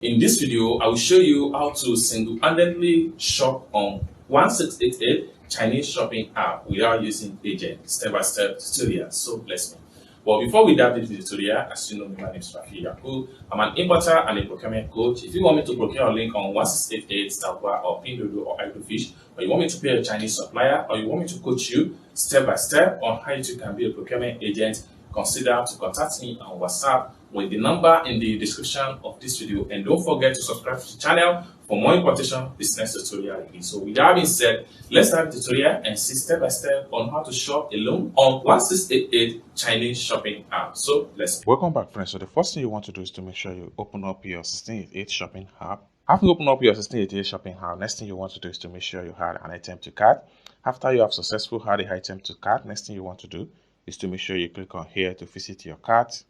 In this video, I will show you how to single-handedly shop on 1688 Chinese shopping app without using agent, step-by-step tutorial. So let's move. But before we dive into the tutorial, as you know, my name is Rafi Yaku. I'm an importer and a procurement coach. If you want me to procure a link on 1688 Taobao or Pinduoduo or Idofish, or you want me to pay a Chinese supplier, or you want me to coach you step-by-step on how you can be a procurement agent, consider to contact me on WhatsApp with the number in the description of this video, and don't forget to subscribe to the channel for more importation business tutorial. So with that being said, let's start the tutorial and see step by step on how to shop alone on 1688 Chinese shopping app. So let's welcome back, friends. So the first thing you want to do is to make sure you open up your 1688 shopping app. After you open up your 1688 shopping app, next thing you want to do is to make sure you add an item to cart. After you have successfully added the item to cart, next thing you want to do is to make sure you click on here to visit your cart.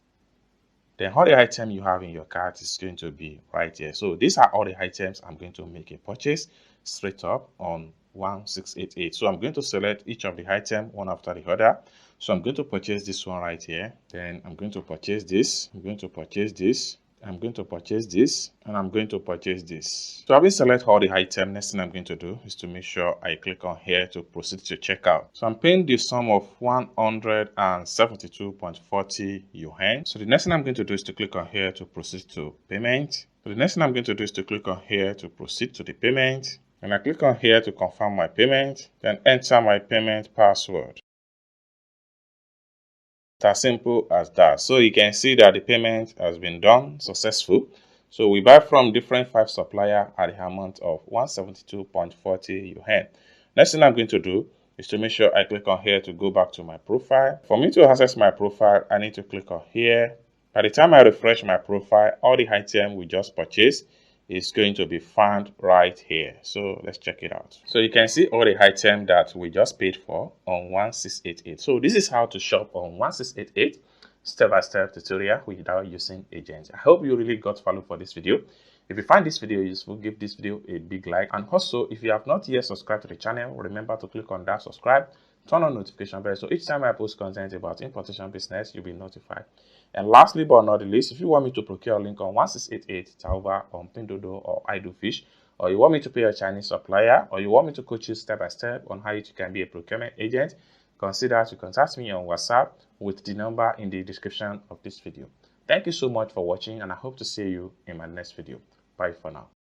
Then all the items you have in your cart is going to be right here. So these are all the items I'm going to make a purchase straight up on 1688. So I'm going to select each of the item one after the other. So I'm going to purchase this one right here. Then I'm going to purchase this. I'm going to purchase this. I'm going to purchase this, and I'm going to purchase this. So having selected all the items, next thing I'm going to do is to make sure I click on here to proceed to checkout. So I'm paying the sum of 172.40 yuan. So the next thing I'm going to do is to click on here to proceed to payment. So the next thing I'm going to do is to click on here to proceed to the payment. And I click on here to confirm my payment, then enter my payment password. As simple as that. So you can see that the payment has been done successful. So we buy from different 5 suppliers at the amount of 172.40 yuan. Next thing I'm going to do is to make sure I click on here to go back to my profile. For me to access my profile, I need to click on here. By the time I refresh my profile, all the items we just purchased is going to be found right here. So let's check it out. So you can see all the items that we just paid for on 1688. So this is how to shop on 1688 step-by-step tutorial without using agents. I hope you really got value for this video. If you find this video useful, give this video a big like, and also if you have not yet subscribed to the channel, remember to click on that subscribe, turn on notification bell, so each time I post content about importation business, you'll be notified. And lastly but not the least, if you want me to procure a link on 1688 Taobao, on Pinduoduo or Idofish, or you want me to pay a Chinese supplier, or you want me to coach you step by step on how you can be a procurement agent, consider to contact me on WhatsApp with the number in the description of this video. Thank you so much for watching, and I hope to see you in my next video. Bye for now.